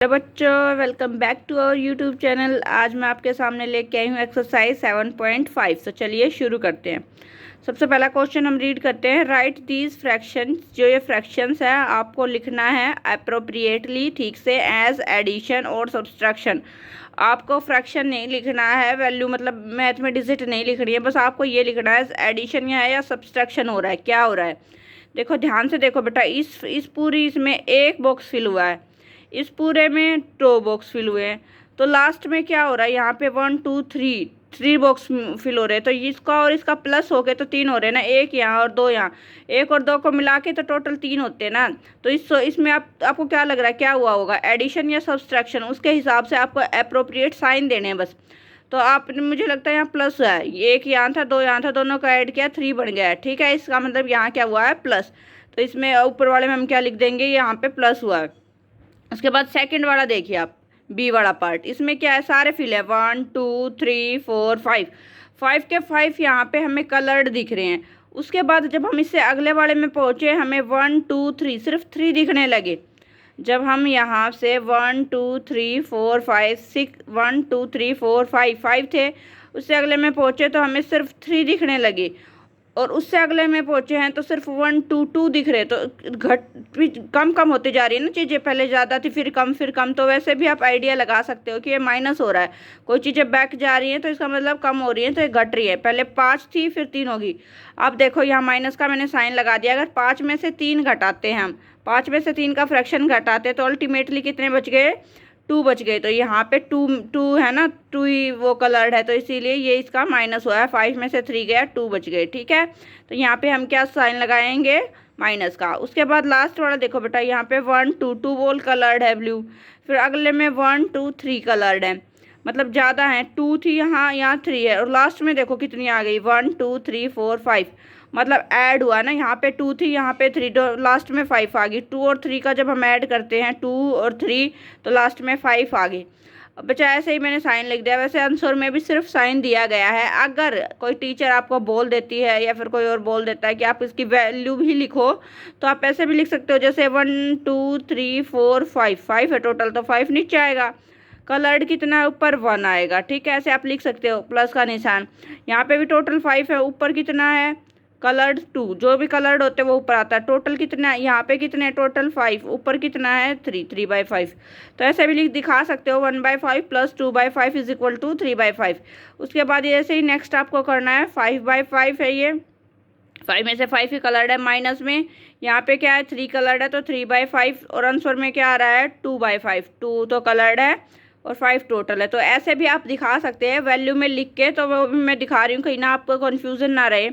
Hello बच्चों, welcome back to our YouTube channel. आज मैं आपके सामने लेके आई हूँ एक्सरसाइज 7.5। तो चलिए शुरू करते हैं। सबसे पहला क्वेश्चन हम रीड करते हैं। Right these fractions. जो ये फ्रैक्शंस है आपको लिखना है अप्रोप्रिएटली, ठीक से, एज एडिशन और सब्सट्रैक्शन। आपको फ्रैक्शन नहीं लिखना है, वैल्यू मतलब मैथ में डिजिट नहीं लिखनी है, बस आपको ये लिखना है एडिशन या सब्सट्रैक्शन हो रहा है, क्या हो रहा है। देखो ध्यान से देखो बेटा, इस पूरी इसमें एक बॉक्स फिल हुआ है, इस पूरे में 2 बॉक्स फिल हुए हैं, तो लास्ट में क्या हो रहा है, यहाँ पे 1 2 3 बॉक्स फिल हो रहे हैं। तो इसका और इसका प्लस हो गए तो 3 हो रहे हैं ना, एक यहाँ और 2 यहाँ, एक और 2 को मिला के तो टोटल 3 होते हैं ना। तो इसमें आपको क्या लग रहा है, क्या हुआ होगा, एडिशन या सब्सट्रैक्शन, उसके हिसाब से आपको अप्रोप्रिएट साइन देने हैं बस। तो आपने, मुझे लगता है यहाँ प्लस है, एक यहाँ था 2 यहाँ था, दोनों का ऐड किया 3 बन गया है, ठीक है। इसका मतलब यहाँ क्या हुआ है, प्लस। तो इसमें ऊपर वाले में हम क्या लिख देंगे, यहाँ पे प्लस हुआ है। उसके बाद सेकंड वाला देखिए आप, बी वाला पार्ट, इसमें क्या है, सारे फिल है, 1 2 3 4 5, 5 के 5 यहाँ पे हमें कलर्ड दिख रहे हैं। उसके बाद जब हम इससे अगले वाले में पहुँचे, हमें 1 2 3 सिर्फ 3 दिखने लगे। जब हम यहाँ से 1 2 3 4 5 6 1 2 3 4 5 5 थे, उससे अगले में पहुँचे तो हमें सिर्फ 3 दिखने लगे, और उससे अगले में पहुंचे हैं तो सिर्फ 1 2 2 दिख रहे। तो कम कम होती जा रही है ना चीज़ें, पहले ज़्यादा थी फिर कम फिर कम। तो वैसे भी आप आइडिया लगा सकते हो कि ये माइनस हो रहा है, कोई चीज़ें बैक जा रही हैं तो इसका मतलब कम हो रही है, तो ये घट रही है। पहले 5 थी फिर 3 होगी। अब देखो यहाँ माइनस का मैंने साइन लगा दिया। अगर 5 में से 3 घटाते हैं हम, 5 में से 3 का फ्रैक्शन घटाते तो अल्टीमेटली कितने बच गए, 2 बच गए। तो यहाँ पे 2 है ना, 2 ही वो कलर्ड है, तो इसीलिए ये इसका माइनस हुआ है। 5 में से 3 गया, 2 बच गए, ठीक है। तो यहाँ पे हम क्या साइन लगाएंगे, माइनस का। उसके बाद लास्ट वाला देखो बेटा, यहाँ पे 1 2 2 वोल कलर्ड है ब्लू, फिर अगले में 1 2 3 कलर्ड है, मतलब ज़्यादा है। 2 थी यहाँ 3 है, और लास्ट में देखो कितनी आ गई, 1 2 3 4 5, मतलब ऐड हुआ ना, यहाँ पे 2 थी यहाँ पे 3, तो लास्ट में 5 आ गई। 2 और 3 का जब हम ऐड करते हैं 2 और 3 तो लास्ट में 5 आ गई। अब बच्चा ऐसे ही मैंने साइन लिख दिया। वैसे आंसर में भी सिर्फ साइन दिया गया है। अगर कोई टीचर आपको बोल देती है या फिर कोई और बोल देता है कि आप इसकी वैल्यू भी लिखो, तो आप ऐसे भी लिख सकते हो, जैसे 1 2 3 4 5 5 है टोटल, तो 5 नीचे आएगा, कलर्ड कितना है, ऊपर 1 आएगा, ठीक है। ऐसे आप लिख सकते हो, प्लस का निशान। यहाँ पे भी टोटल 5 है, ऊपर कितना है, कलर्ड 2, जो भी कलर्ड होते हैं वो ऊपर आता है। टोटल कितना है, यहाँ पे कितने, टोटल 5, ऊपर कितना है 3, 3/5। तो ऐसे भी दिखा सकते हो, 1/5 प्लस 2/5 इज इक्वल टू 3/5। उसके बाद ऐसे ही नेक्स्ट आपको करना है, 5/5 है ये, 5 में से 5 ही कलर्ड है, माइनस में यहाँ पे क्या है, 3 कलर्ड है, तो 3/5, और आंसर में क्या आ रहा है, 2/5, 2 तो कलर्ड है और 5 टोटल है। तो ऐसे भी आप दिखा सकते हैं वैल्यू में लिख के, तो वो भी मैं दिखा रही हूँ, कहीं ना आपको कन्फ्यूजन ना रहे।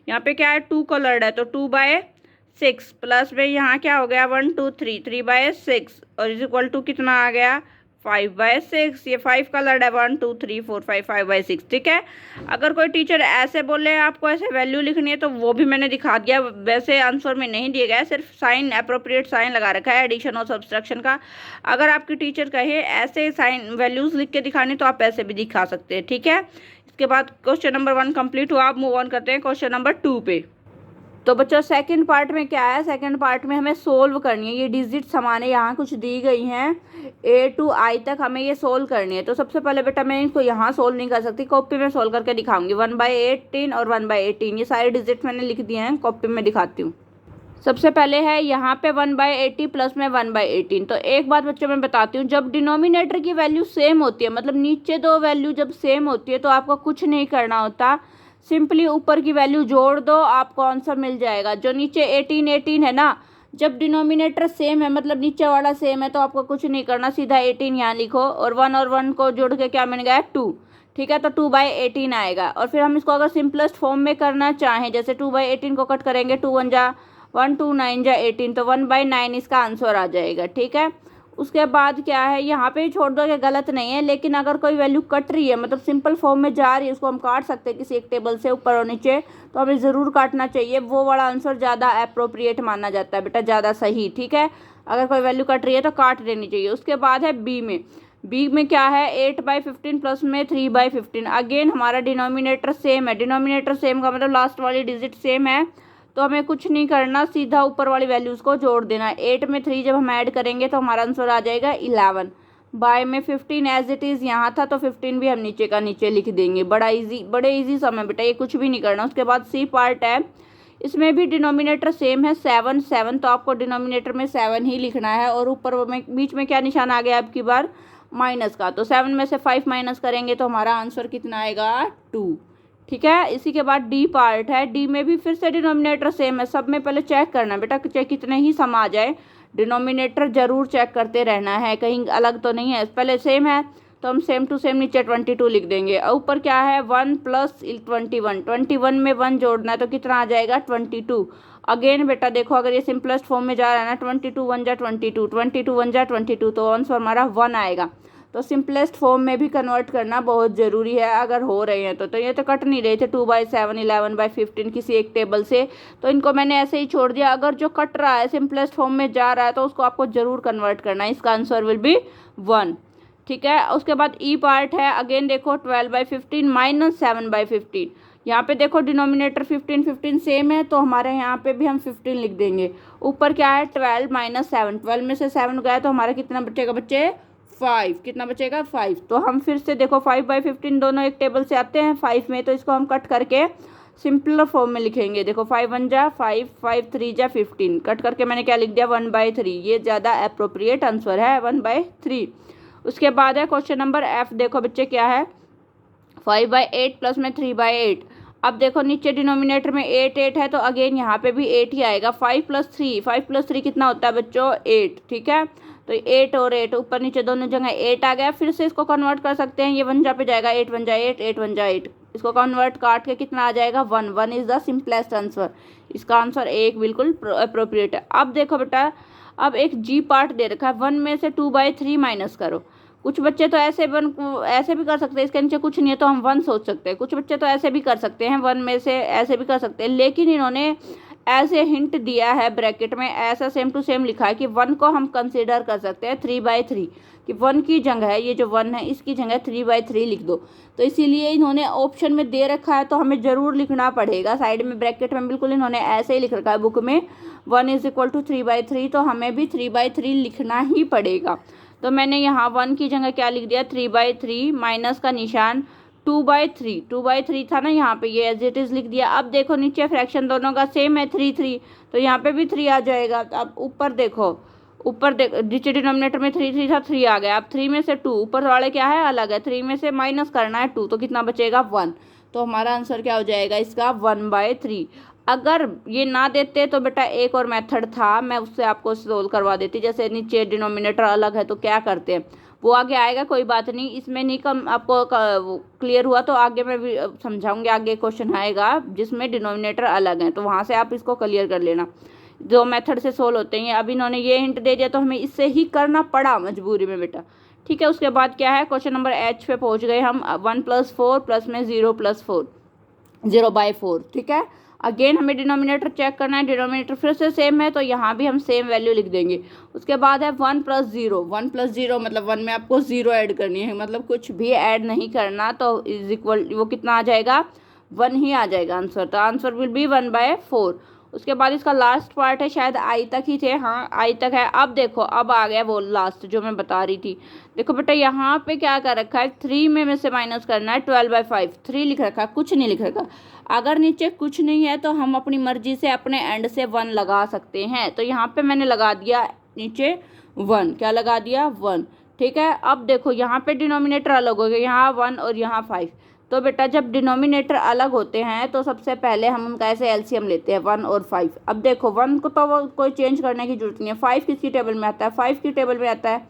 यहाँ पे क्या है, 2 कलर्ड है, तो 2/6, प्लस में यहाँ क्या हो गया, 1 2 3, 3/6, और इज इक्वल टू कितना आ गया, 5/6। ये 5 कलर्ड है, 1 2 3 4 5, 5/6, ठीक है। अगर कोई टीचर ऐसे बोले आपको ऐसे वैल्यू लिखनी है, तो वो भी मैंने दिखा दिया। वैसे आंसर में नहीं दिया गया है, सिर्फ साइन, अप्रोप्रिएट साइन लगा रखा है एडिशन और सब्सट्रैक्शन का। अगर आपकी टीचर कहे ऐसे साइन वैल्यूज़ लिख के दिखानी, तो आप ऐसे भी दिखा सकते हैं, ठीक है। इसके बाद क्वेश्चन नंबर 1 कंप्लीट हुआ। आप मूव ऑन करते हैं क्वेश्चन नंबर 2 पे। तो बच्चों सेकंड पार्ट में क्या है, सेकंड पार्ट में हमें सोल्व करनी है। ये डिजिट्स हमारे यहाँ कुछ दी गई हैं, A to I तक हमें ये सोल्व करनी है। तो सबसे पहले बेटा मैं इनको यहाँ सोल्व नहीं कर सकती, कॉपी में सोल्व करके दिखाऊंगी। 1/18 और 1/18 ये सारे डिजिट्स मैंने लिख दिए हैं, कॉपी में दिखाती हूँ। सबसे पहले है यहाँ पे 1/80 प्लस में 1/18। तो एक बात बच्चों मैं बताती हूँ, जब डिनोमिनेटर की वैल्यू सेम होती है, मतलब नीचे 2 वैल्यू जब सेम होती है, तो आपको कुछ नहीं करना होता, सिंपली ऊपर की वैल्यू जोड़ दो, आपको आंसर मिल जाएगा। जो नीचे 18 है ना, जब डिनोमिनेटर सेम है, मतलब नीचे वाला सेम है, तो आपको कुछ नहीं करना, सीधा 18 यहाँ लिखो, और 1 और 1 को जोड़ के क्या बन गया, 2, ठीक है। तो 2/18 आएगा। और फिर हम इसको अगर सिंपलेस्ट फॉर्म में करना चाहें, जैसे 2/18 को कट करेंगे, 2 1 जा 1, 2 9 जा 18, तो 1/9 इसका आंसर आ जाएगा, ठीक है। उसके बाद क्या है, यहाँ पे छोड़ दो कि गलत नहीं है, लेकिन अगर कोई वैल्यू कट रही है, मतलब सिंपल फॉर्म में जा रही है, उसको हम काट सकते हैं किसी एक टेबल से ऊपर और नीचे, तो हमें ज़रूर काटना चाहिए। वो वाला आंसर ज़्यादा अप्रोप्रिएट माना जाता है बेटा, ज़्यादा सही, ठीक है। अगर कोई वैल्यू कट रही है तो काट देनी चाहिए। उसके बाद है बी में क्या है, 8/15 प्लस में 3/15। अगेन हमारा डिनोमिनेटर सेम है, डिनोमिनेटर सेम का मतलब लास्ट वाली डिजिट सेम है, तो हमें कुछ नहीं करना, सीधा ऊपर वाली वैल्यूज़ को जोड़ देना। 8 में 3 जब हम ऐड करेंगे तो हमारा आंसर आ जाएगा 11। बाय में 15 एज इट इज़ यहाँ था, तो 15 भी हम नीचे का नीचे लिख देंगे। बड़े इजी सम है बेटा, ये कुछ भी नहीं करना। उसके बाद सी पार्ट है, इसमें भी डिनोमिनेटर सेम है 7 7, तो आपको डिनोमिनेटर में 7 ही लिखना है। और ऊपर में बीच में क्या निशान आ गया आपकी बार, माइनस का। तो 7 में से 5 माइनस करेंगे तो हमारा आंसर कितना आएगा, 2। ठीक है। इसी के बाद डी पार्ट है, डी में भी फिर से डिनोमिनेटर सेम है। सब में पहले चेक करना है बेटा, चाहे कितने ही सम आ जाए, डिनोमिनेटर जरूर चेक करते रहना है, कहीं अलग तो नहीं है। पहले सेम है तो हम सेम टू सेम नीचे 22 लिख देंगे। और ऊपर क्या है, 1 + 21, 21 में 1 जोड़ना है तो कितना आ जाएगा, 22। अगेन बेटा देखो, अगर ये सिंपलेस्ट फॉर्म में जा रहा है ना, 22 1 जा 22, 22 1 जा 22, तो आंसर हमारा 1 आएगा। तो सिंपलेस्ट फॉर्म में भी कन्वर्ट करना बहुत ज़रूरी है अगर हो रहे हैं तो ये तो कट नहीं रहे थे 2/7 11/15 किसी एक टेबल से, तो इनको मैंने ऐसे ही छोड़ दिया। अगर जो कट रहा है सिंपलेस्ट फॉर्म में जा रहा है तो उसको आपको ज़रूर कन्वर्ट करना है। इसका आंसर विल बी 1। ठीक है। उसके बाद ई पार्ट है, अगेन देखो 12/15 - 7/15। यहाँ पे देखो डिनोमिनेटर 15 सेम है, तो हमारे यहाँ पे भी हम 15 लिख देंगे। ऊपर क्या है, 12 - 7, 12 में से 7 गया तो हमारा कितना बचेगा बच्चे, 5। कितना बचेगा, 5। तो हम फिर से देखो 5/15 दोनों एक टेबल से आते हैं 5 में, तो इसको हम कट करके सिंपलर फॉर्म में लिखेंगे। देखो 5 1 जा 5, 5 3 जा 15, कट करके मैंने क्या लिख दिया, 1/3। ये ज़्यादा अप्रोप्रिएट आंसर है, 1/3। उसके बाद है क्वेश्चन नंबर एफ। देखो बच्चे क्या है, 5/8 प्लस में 3/8। अब देखो नीचे डिनोमिनेटर में 8 8 है, तो अगेन यहाँ पे भी 8 ही आएगा। 5 + 3 कितना होता है बच्चों, 8। ठीक है। तो 8 और 8 ऊपर नीचे दोनों जगह 8 आ गया। फिर से इसको कन्वर्ट कर सकते हैं, ये 1 जा पे जाएगा, 8 1 जा 8, 8 1 जा 8। इसको कन्वर्ट काट के कितना आ जाएगा, 1। 1 इज़ द सिंपलेस्ट आंसर। इसका आंसर 1 बिल्कुल अप्रोप्रिएट है। अब देखो बेटा, अब एक जी पार्ट दे रखा है, 1 में से 2/3 माइनस करो। कुछ बच्चे तो ऐसे भी कर सकते हैं, इसके नीचे कुछ नहीं है तो हम 1 सोच सकते हैं। कुछ बच्चे तो ऐसे भी कर सकते हैं, 1 में से ऐसे भी कर सकते हैं, लेकिन इन्होंने ऐसे हिंट दिया है ब्रैकेट में, ऐसा सेम टू सेम लिखा है कि 1 को हम कंसीडर कर सकते हैं 3/3, कि 1 की जगह है, ये जो 1 है इसकी जगह 3/3 लिख दो। तो इसीलिए इन्होंने ऑप्शन में दे रखा है, तो हमें ज़रूर लिखना पड़ेगा। साइड में ब्रैकेट में बिल्कुल इन्होंने ऐसे ही लिख रखा है बुक में, 1 = 3/3, तो हमें भी 3/3 लिखना ही पड़ेगा। तो मैंने यहाँ 1 की जगह क्या लिख दिया, 3/3 माइनस का निशान 2/3। 2/3 था ना यहाँ पे, ये एज इट इज़ लिख दिया। अब देखो नीचे फ्रैक्शन दोनों का सेम है, 3 3, तो यहाँ पे भी 3 आ जाएगा। अब ऊपर देखो, नीचे डिनोमिनेटर में 3 3 था, 3 आ गया। अब 3 में से 2, ऊपर वाले क्या है, अलग है, 3 में से माइनस करना है 2, तो कितना बचेगा, 1। तो हमारा आंसर क्या हो जाएगा इसका, 1/3। अगर ये ना देते तो बेटा एक और मेथड था, मैं उससे आपको सोल्व करवा देती। जैसे नीचे डिनोमिनेटर अलग है तो क्या करते हैं, वो आगे आएगा, कोई बात नहीं। इसमें नहीं कम आपको क्लियर हुआ तो आगे मैं भी समझाऊंगी। आगे क्वेश्चन आएगा जिसमें डिनोमिनेटर अलग है, तो वहाँ से आप इसको क्लियर कर लेना। जो मेथड से सोल्व होते हैं, अब इन्होंने ये हिंट दे दिया तो हमें इससे ही करना पड़ा मजबूरी में बेटा। ठीक है। उसके बाद क्या है, क्वेश्चन नंबर एच पे पहुँच गए हम। 1 + 4 प्लस में 0 + 4, 0/4। ठीक है। अगेन हमें डिनोमिनेटर चेक करना है, डिनोमिनेटर फिर से सेम है तो यहाँ भी हम सेम वैल्यू लिख देंगे। उसके बाद है 1 + 0, 1 + 0 मतलब 1 में आपको 0 ऐड करनी है, मतलब कुछ भी ऐड नहीं करना, तो इज इक्वल वो कितना आ जाएगा, 1 ही आ जाएगा आंसर। तो आंसर विल बी 1/4। उसके बाद इसका लास्ट पार्ट है, शायद आई तक ही थे, हाँ आई तक है। अब देखो, अब आ गया वो लास्ट जो मैं बता रही थी। देखो बेटा यहाँ पे क्या कर रखा है, 3 में से माइनस करना है 12/5, 3 लिख रखा है, कुछ नहीं लिख रखा। अगर नीचे कुछ नहीं है तो हम अपनी मर्जी से अपने एंड से 1 लगा सकते हैं। तो यहाँ पे मैंने लगा दिया नीचे 1, क्या लगा दिया, 1। ठीक है। अब देखो यहाँ पे डिनोमिनेटर अलग हो गया, यहाँ 1 और यहाँ 5। तो बेटा जब डिनोमिनेटर अलग होते हैं तो सबसे पहले हम उनका ऐसे एलसीएम लेते हैं, 1 और 5। अब देखो 1 को तो कोई चेंज करने की जरूरत नहीं है, 5 किसकी टेबल में आता है, 5 की टेबल में आता है।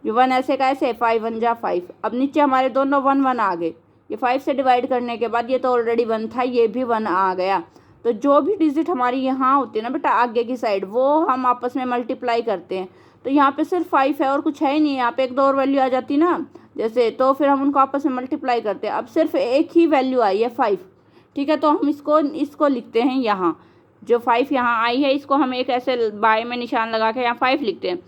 1 ऐसे का ऐसे, 5 1 जा 5। अब नीचे हमारे दोनों 1 1 आ गए, ये 5 से डिवाइड करने के बाद ये तो ऑलरेडी 1 था, ये भी 1 आ गया। तो जो भी डिजिट हमारी यहाँ होती है ना बेटा आगे की साइड, वो हम आपस में मल्टीप्लाई करते हैं। तो यहाँ पे सिर्फ 5 है और कुछ है ही नहीं, यहाँ पे एक दो और वैल्यू आ जाती ना जैसे, तो फिर हम उनको आपस में मल्टीप्लाई करते हैं। अब सिर्फ एक ही वैल्यू आई है 5। ठीक है। तो हम इसको लिखते हैं यहाँ, जो 5 यहाँ आई है इसको हम एक ऐसे बाय में निशान लगा के यहाँ 5 लिखते हैं।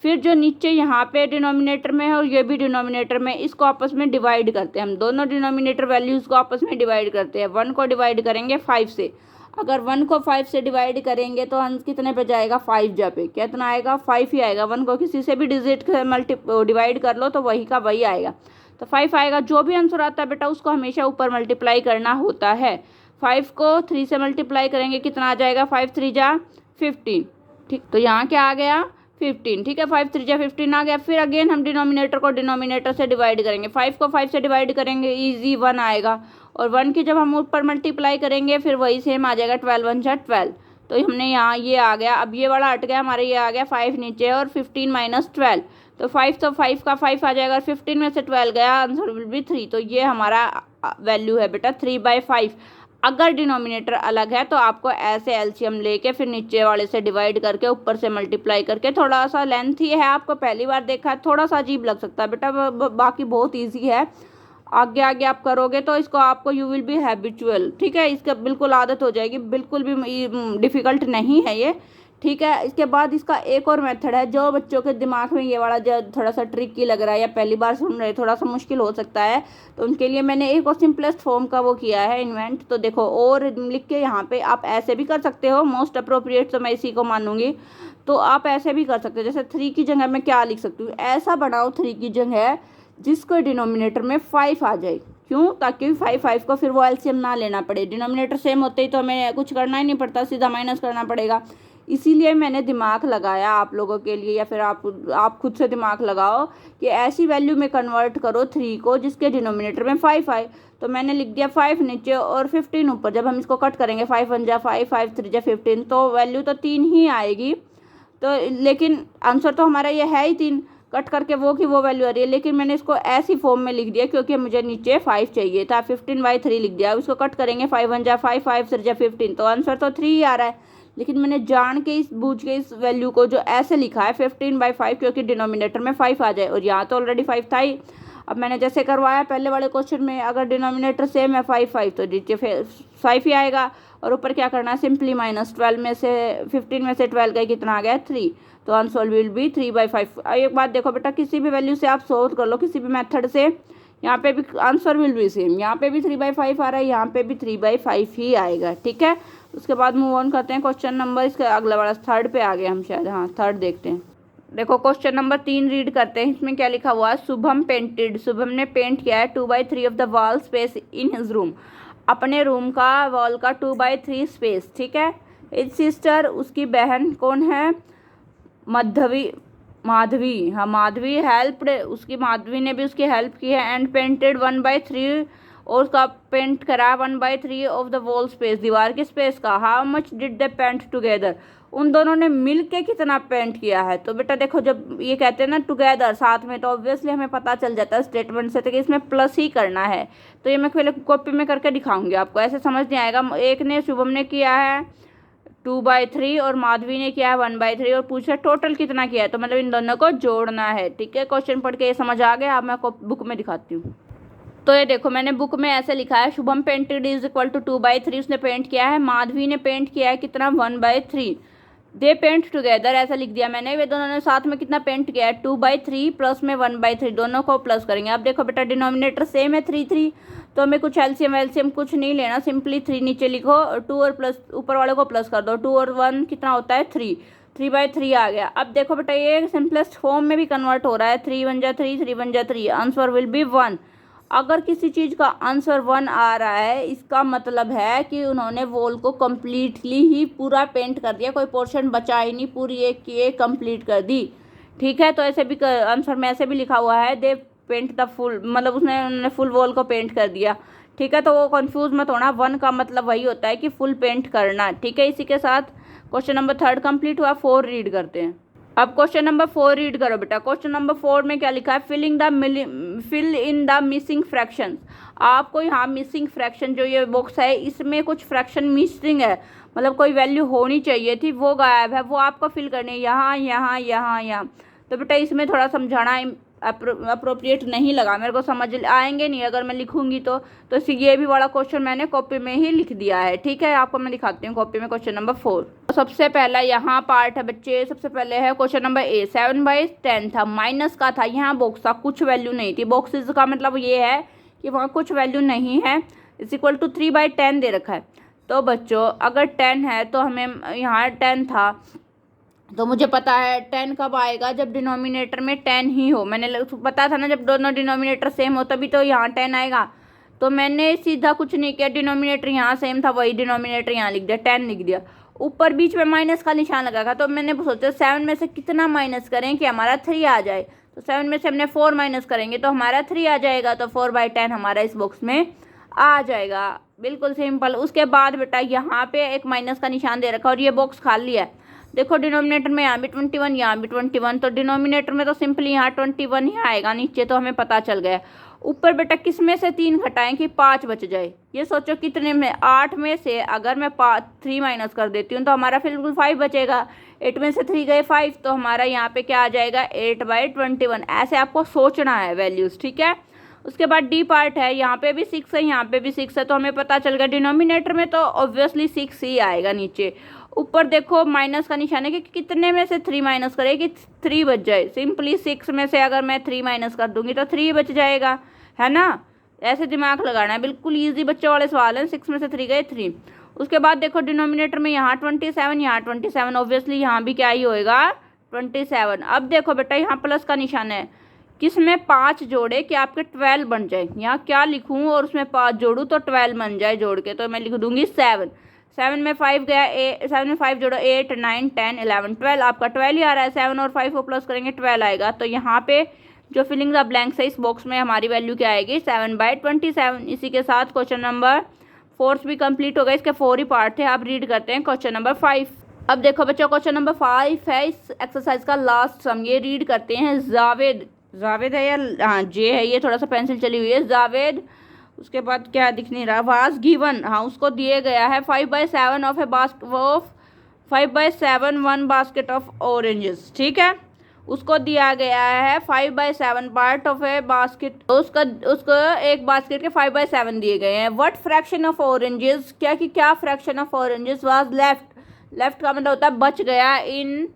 फिर जो नीचे यहाँ पे डिनोमिनेटर में है और ये भी डिनोमिनेटर में, इसको आपस में डिवाइड करते हैं हम। दोनों डिनोमिनेटर वैल्यूज़ को आपस में डिवाइड करते हैं। 1 को डिवाइड करेंगे 5 से। अगर 1 को 5 से डिवाइड करेंगे तो अंश कितने पे जाएगा, 5 जा पे कितना आएगा, 5 ही आएगा। 1 को किसी से भी डिजिट डिवाइड कर लो तो वही का वही आएगा, तो 5 आएगा। जो भी आंसर आता है बेटा उसको हमेशा ऊपर मल्टीप्लाई करना होता है। 5 को 3 से मल्टीप्लाई करेंगे कितना आ जाएगा, 5 3 जा 15, ठीक। तो यहाँ क्या आ गया, 15, ठीक है। 5 3 जा 15 आ गया। फिर अगेन हम डिनोमिनेटर को डिनोमिनेटर से डिवाइड करेंगे। 5 को 5 से डिवाइड करेंगे ईजी 1 आएगा, और 1 की जब हम ऊपर मल्टीप्लाई करेंगे फिर वही सेम आ जाएगा, 12 1 जा 12। तो हमने यहाँ ये आ गया, अब ये वाला हट गया हमारे, ये आ गया 5 नीचे और 15 माइनस 12, तो 5 तो 5 का 5 आ जाएगा और 15 में से 12 गया, आंसर विल बी 3। तो ये हमारा वैल्यू है बेटा 3/5। अगर डिनोमिनेटर अलग है तो आपको ऐसे एलसीएम लेके फिर नीचे वाले से डिवाइड करके ऊपर से मल्टीप्लाई करके, थोड़ा सा लेंथी है, आपको पहली बार देखा है थोड़ा सा अजीब लग सकता है बेटा, बाकी बहुत ईजी है। आगे आगे आप करोगे तो इसको आपको यू विल बी हैबिचुअल, ठीक है, इसका बिल्कुल आदत हो जाएगी, बिल्कुल भी डिफ़िकल्ट नहीं है ये, ठीक है। इसके बाद इसका एक और मेथड है जो बच्चों के दिमाग में ये वाला जो थोड़ा सा ट्रिकी लग रहा है या पहली बार सुन रहे थोड़ा सा मुश्किल हो सकता है, तो उनके लिए मैंने एक और सिंपलेस्ट फॉर्म का वो किया है इन्वेंट। तो देखो और लिख के यहाँ पे आप ऐसे भी कर सकते हो, मोस्ट अप्रोप्रिएट तो मैं इसी को मानूंगी। तो आप ऐसे भी कर सकते हो, जैसे 3 की जगह मैं क्या लिख सकती हूँ, ऐसा बनाओ 3 की जगह जिसको डिनोमिनेटर में 5 आ जाए। क्यों, ताकि 5 को फिर वो एलसीएम ना लेना पड़े, डिनोमिनेटर सेम होते ही तो हमें कुछ करना ही नहीं पड़ता, सीधा माइनस करना पड़ेगा। इसीलिए मैंने दिमाग लगाया आप लोगों के लिए, या फिर आप खुद से दिमाग लगाओ कि ऐसी वैल्यू में कन्वर्ट करो 3 को जिसके डिनोमिनेटर में 5 आए। तो मैंने लिख दिया 5 नीचे और 15 ऊपर। जब हम इसको कट करेंगे 5 1 जा 5 5 3 जा 15, तो वैल्यू तो 3 ही आएगी। तो लेकिन आंसर तो हमारा ये है ही 3, कट करके वो की वो वैल्यू आ रही है, लेकिन मैंने इसको ऐसी फॉर्म में लिख दिया क्योंकि मुझे नीचे 5 चाहिए था, 15/3 लिख दिया। उसको कट करेंगे 5 1 जा 5 5 3 जा 15, तो आंसर तो 3 ही आ रहा है। लेकिन मैंने जान के इस बूझ के इस वैल्यू को जो ऐसे लिखा है 15/5, क्योंकि डिनोमिनेटर में 5 आ जाए, और यहाँ तो ऑलरेडी 5 था ही। अब मैंने जैसे करवाया पहले वाले क्वेश्चन में, अगर डिनोमिनेटर सेम है 5 5 तो नीचे 5 ही आएगा, और ऊपर क्या करना है, सिंपली माइनस 12 में से 15 में से 12 गए कितना आ गया, 3। तो आंसर विल बी 3/5। एक बात देखो बेटा, किसी भी वैल्यू से आप सोल्व कर लो किसी भी मेथड से, यहाँ पे भी आंसर विल बी सेम, यहाँ पे भी 3/5 आ रहा है, यहाँ पे भी 3/5 ही आएगा, ठीक है। उसके बाद मूव ऑन करते हैं क्वेश्चन नंबर, इसका अगला वाला थर्ड पे आ गए हम शायद, हाँ थर्ड देखते हैं। देखो क्वेश्चन नंबर 3 रीड करते हैं। इसमें क्या लिखा हुआ है, शुभम पेंटेड, शुभम ने पेंट किया है 2/3 of the wall space in his room, अपने रूम का वॉल का 2/3 स्पेस, ठीक है। हिज सिस्टर, उसकी बहन कौन है, माधवी, हाँ माधवी हेल्प्ड, उसकी माधवी ने भी उसकी हेल्प की है, एंड पेंटेड 1/3, और उसका पेंट करा 1/3 ऑफ द वॉल स्पेस, दीवार के स्पेस का। How much did they paint together, उन दोनों ने मिल के कितना पेंट किया है। तो बेटा देखो जब ये कहते हैं ना टुगेदर साथ में, तो ऑब्वियसली हमें पता चल जाता है स्टेटमेंट से, तो कि इसमें प्लस ही करना है। तो ये मैं पहले कॉपी में करके दिखाऊंगी आपको, ऐसे समझ नहीं आएगा। एक ने शुभम ने किया है 2/3 और माधवी ने किया है 1/3, और पूछा टोटल कितना किया है, तो मतलब इन दोनों को जोड़ना है, ठीक है। क्वेश्चन पढ़ के ये समझ आ गया। अब मैं बुक में दिखाती हूँ। तो ये देखो मैंने बुक में ऐसे लिखा है, Shubham painted is equal to 2/3, उसने पेंट किया है, माधवी ने पेंट किया है कितना, 1/3, दे पेंट टुगेदर, ऐसा लिख दिया मैंने, वे दोनों ने साथ में कितना पेंट किया है, 2/3 प्लस में 1/3, दोनों को प्लस करेंगे। अब देखो बेटा डिनोमिनेटर सेम है 3 3, तो हमें कुछ एलसीएम कुछ नहीं लेना, सिंपली 3 नीचे लिखो और 2 और प्लस ऊपर वाले को प्लस कर दो, 2 और 1 कितना होता है 3, 3/3 आ गया। अब देखो बेटा ये सिंपलेस्ट फॉर्म में भी कन्वर्ट हो रहा है, 3 1 जा 3, 3 1 जा 3, आंसर विल बी 1। अगर किसी चीज़ का आंसर 1 आ रहा है, इसका मतलब है कि उन्होंने वॉल को कम्प्लीटली ही पूरा पेंट कर दिया, कोई पोर्शन बचा ही नहीं, पूरी एक की एक कम्प्लीट कर दी, ठीक है। तो ऐसे भी आंसर में ऐसे भी लिखा हुआ है, दे पेंट द फुल, मतलब उन्होंने फुल वॉल को पेंट कर दिया, ठीक है। तो वो कंफ्यूज मत होना, 1 का मतलब वही होता है कि फुल पेंट करना, ठीक है। इसी के साथ क्वेश्चन नंबर 3 कंप्लीट हुआ। 4 रीड करते हैं। अब क्वेश्चन नंबर 4 रीड करो बेटा। क्वेश्चन नंबर 4 में क्या लिखा है, fill in the missing fractions. आपको यहाँ मिसिंग फ्रैक्शन जो ये बॉक्स है इसमें कुछ फ्रैक्शन मिसिंग है, मतलब कोई वैल्यू होनी चाहिए थी वो गायब है, वो आपको फिल करनी है यहाँ यहाँ यहाँ यहाँ। तो बेटा इसमें थोड़ा समझाना अप्रोप्रिएट नहीं लगा, मेरे को समझ आएंगे नहीं अगर मैं लिखूंगी तो ये भी वाला क्वेश्चन मैंने कॉपी में ही लिख दिया है, ठीक है। आपको मैं दिखाती हूँ कॉपी में क्वेश्चन नंबर 4। सबसे पहला यहाँ पार्ट है बच्चे, सबसे पहले है क्वेश्चन नंबर ए। 7/10 था, माइनस का था, यहाँ बॉक्स था, कुछ वैल्यू नहीं थी। बॉक्सेस का मतलब ये है कि वहाँ कुछ वैल्यू नहीं है, इज इक्वल टू 3/10 दे रखा है। तो बच्चों अगर 10 है तो हमें यहाँ 10 था, तो मुझे पता है 10 कब आएगा, जब डिनोमिनेटर में 10 ही हो। मैंने पता था ना, जब दोनों डिनोमिनेटर सेम हो तभी तो यहाँ 10 आएगा। तो मैंने सीधा कुछ नहीं किया, डिनोमिनेटर यहाँ सेम था, वही डिनोमिनेटर यहाँ लिख दिया, 10 लिख दिया। ऊपर बीच में माइनस का निशान लगा था, तो मैंने सोचा 7 में से कितना माइनस करें कि हमारा 3 आ जाए। तो 7 में से हमने 4 माइनस करेंगे तो हमारा 3 आ जाएगा। तो 4/10 हमारा इस बॉक्स में आ जाएगा। बिल्कुल सिंपल। उसके बाद बेटा यहाँ पे एक माइनस का निशान दे रखा और ये बॉक्स खाली है। देखो डिनोमिनेटर में यहाँ भी 21, यहाँ भी 21, तो डिनोमिनेटर में तो सिंपली यहाँ 21 ही आएगा नीचे, तो हमें पता चल गया। ऊपर बेटा किस में से 3 घटाएं कि 5 बच जाए। ये सोचो कितने में, 8 में से अगर मैं 3 माइनस कर देती हूँ तो हमारा फिर बिल्कुल 5 बचेगा। 8 में से 3 गए 5, तो हमारा यहाँ पे क्या आ जाएगा 8/21। ऐसे आपको सोचना है वैल्यूज़, ठीक है। उसके बाद डी पार्ट है, यहाँ पे भी 6 है, यहाँ पे भी 6 है, तो हमें पता चल गया डिनोमिनेटर में तो ऑब्वियसली 6 ही आएगा नीचे। ऊपर देखो माइनस का निशान है कि कितने में से 3 माइनस करें कि 3 बच जाए। सिंपली 6 में से अगर मैं 3 माइनस कर दूंगी तो 3 बच जाएगा, है ना। ऐसे दिमाग लगाना है, बिल्कुल ईजी बच्चों वाले सवाल हैं। 6 में से 3 गए 3। उसके बाद देखो डिनोमिनेटर में यहाँ 27, यहाँ 27, ऑब्वियसली यहाँ भी क्या ही होएगा 27। अब देखो बेटा यहाँ प्लस का निशान है, किसमें 5 जोड़े कि आपके 12 बन जाए। यहाँ क्या लिखूँ और उसमें 5 जोड़ूँ तो 12 बन जाए जोड़ के, तो मैं लिख दूंगी 7। 7 में 5 गया, 7 में 5 जोड़ो 8 9 10 11 12, आपका 12 ही आ रहा है। 7 और 5 को प्लस करेंगे 12 आएगा। तो यहाँ पे जो फिलिंग द ब्लैंक्स है इस बॉक्स में हमारी वैल्यू क्या आएगी 7/27। इसी के साथ क्वेश्चन नंबर 4 भी कंप्लीट हो गया। इसके 4 ही पार्ट थे। आप रीड करते हैं क्वेश्चन नंबर 5। अब देखो बच्चों क्वेश्चन नंबर 5 है इस एक्सरसाइज का लास्ट सम। ये रीड करते हैं। जावेद है या हाँ जे है, ये थोड़ा सा पेंसिल चली हुई है, जावेद। उसके बाद क्या दिख नहीं रहा, वाज गिवन, हाँ उसको दिए गया है 5/7 of A basket 5/7 1 basket of oranges, ठीक है। उसको दिया गया है 5/7 पार्ट ऑफ ए बास्केट, उसको एक बास्केट के 5/7 दिए गए हैं। व्हाट फ्रैक्शन ऑफ ऑरेंजेस, क्या fraction of oranges was left का मतलब होता है बच गया इन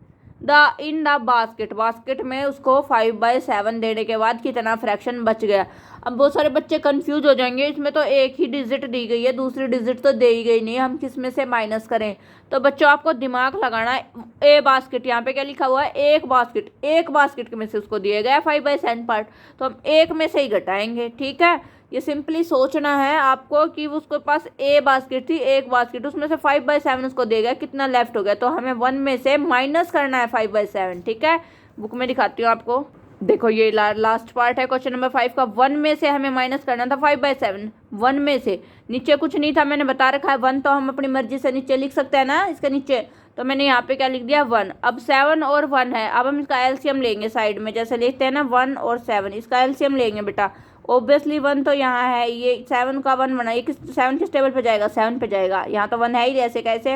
द बास्केट में उसको 5/7 देने के बाद कितना फ्रैक्शन बच गया। अब बहुत सारे बच्चे कंफ्यूज हो जाएंगे, इसमें तो एक ही डिजिट दी गई है, दूसरी डिजिट तो दे ही गई नहीं, हम किस में से माइनस करें। तो बच्चों आपको दिमाग लगाना है। ए बास्केट, यहाँ पे क्या लिखा हुआ है एक बास्केट में से उसको दिया गया 5/7 पार्ट, तो हम एक में से ही घटाएंगे, ठीक है। ये सिंपली सोचना है आपको कि उसके पास ए बास्केट थी, एक बास्केट, उसमें से 5/7 उसको देगा, कितना लेफ्ट हो गया, तो हमें 1 में से माइनस करना है 5/7, ठीक है। बुक में दिखाती हूँ आपको। देखो ये लास्ट पार्ट है क्वेश्चन नंबर 5 का। 1 में से हमें माइनस करना था 5/7, 1 में से। नीचे कुछ नहीं था, मैंने बता रखा है 1 तो हम अपनी मर्जी से नीचे लिख सकते हैं ना इसके नीचे, तो मैंने यहाँ पे क्या लिख दिया 1। अब 7 और 1 है, अब हम इसका एलसीएम लेंगे साइड में, जैसे लिखते हैं ना 1 और 7, इसका एलसीएम लेंगे बेटा। ऑब्वियसली 1 तो यहाँ है, ये 7 का 1 बना, ये 7 किस टेबल पे जाएगा 7 पे जाएगा। यहाँ तो 1 है ही, ऐसे कैसे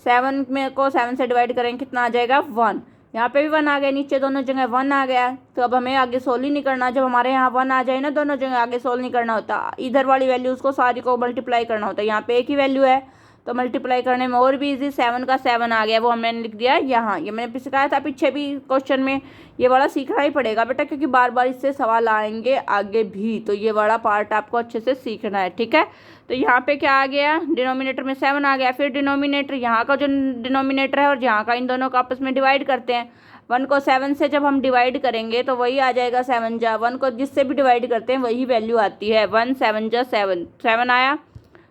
7 में को 7 से डिवाइड करेंगे कितना आ जाएगा 1। यहाँ पे भी 1 आ गया, नीचे दोनों जगह 1 आ गया, तो अब हमें आगे सोल्व ही नहीं करना। जब हमारे यहाँ 1 आ जाए ना दोनों जगह, आगे सोल्व नहीं करना होता, इधर वाली वैल्यूज़ को सारी को मल्टीप्लाई करना होता है। यहाँ पे एक ही वैल्यू है तो मल्टीप्लाई करने में और भी इजी। 7 का 7 आ गया, वो हमने लिख दिया यहाँ। ये मैंने सिखाया था पीछे भी क्वेश्चन में, ये वाला सीखना ही पड़ेगा बेटा, क्योंकि बार बार इससे सवाल आएंगे आगे भी, तो ये वाला पार्ट आपको अच्छे से सीखना है, ठीक है। तो यहाँ पे क्या आ गया, डिनोमिनेटर में 7 आ गया, फिर डिनोमिनेटर यहाँ का जो डिनोमिनेटर है और यहाँ का, इन दोनों को आपस में डिवाइड करते हैं। 1 को 7 से जब हम डिवाइड करेंगे तो वही आ जाएगा 7 जा, 1 को जिससे भी डिवाइड करते हैं वही वैल्यू आती है। 1 7 जा 7 आया,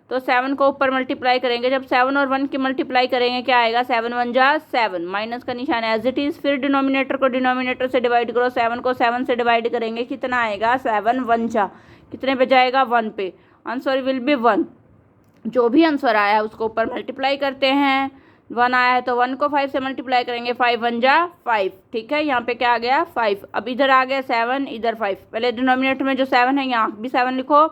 तो 7 को ऊपर मल्टीप्लाई करेंगे, जब 7 और 1 की मल्टीप्लाई करेंगे क्या आएगा 7 1 जा 7, माइनस का निशान एज इट इज़। फिर डिनोमिनेटर को डिनोमिनेटर से डिवाइड करो, 7 को 7 से डिवाइड करेंगे कितना आएगा 7 1 जा, कितने पे जाएगा 1 पे, आंसर विल बी 1। जो भी आंसर आया है उसको ऊपर मल्टीप्लाई करते हैं। 1 आया है तो 1 को 5 से मल्टीप्लाई करेंगे, 5 1 जा 5, ठीक है। यहाँ पे क्या आ गया 5। अब इधर आ गया 7, इधर 5। पहले डिनोमिनेटर में जो 7 है यहाँ भी 7 लिखो,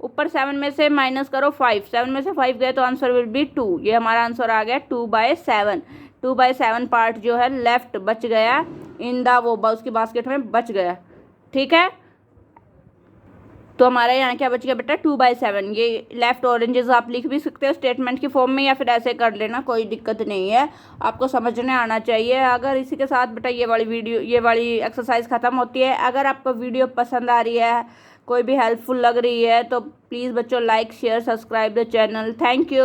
ऊपर 7 में से माइनस करो 5, 7 में से 5 गए तो आंसर विल बी 2। ये हमारा आंसर आ गया 2/7। 2/7 पार्ट जो है लेफ्ट बच गया इन द वो उसकी बास्केट में बच गया, ठीक है। तो हमारे यहाँ क्या बच गया बेटा 2/7। ये लेफ्ट ऑरेंजेस आप लिख भी सकते हो स्टेटमेंट की फॉर्म में, या फिर ऐसे कर लेना, कोई दिक्कत नहीं है, आपको समझने आना चाहिए। अगर इसी के साथ बेटा ये वाली एक्सरसाइज ख़त्म होती है। अगर आपको वीडियो पसंद आ रही है, कोई भी हेल्पफुल लग रही है, तो प्लीज़ बच्चों like share subscribe the channel. Thank you.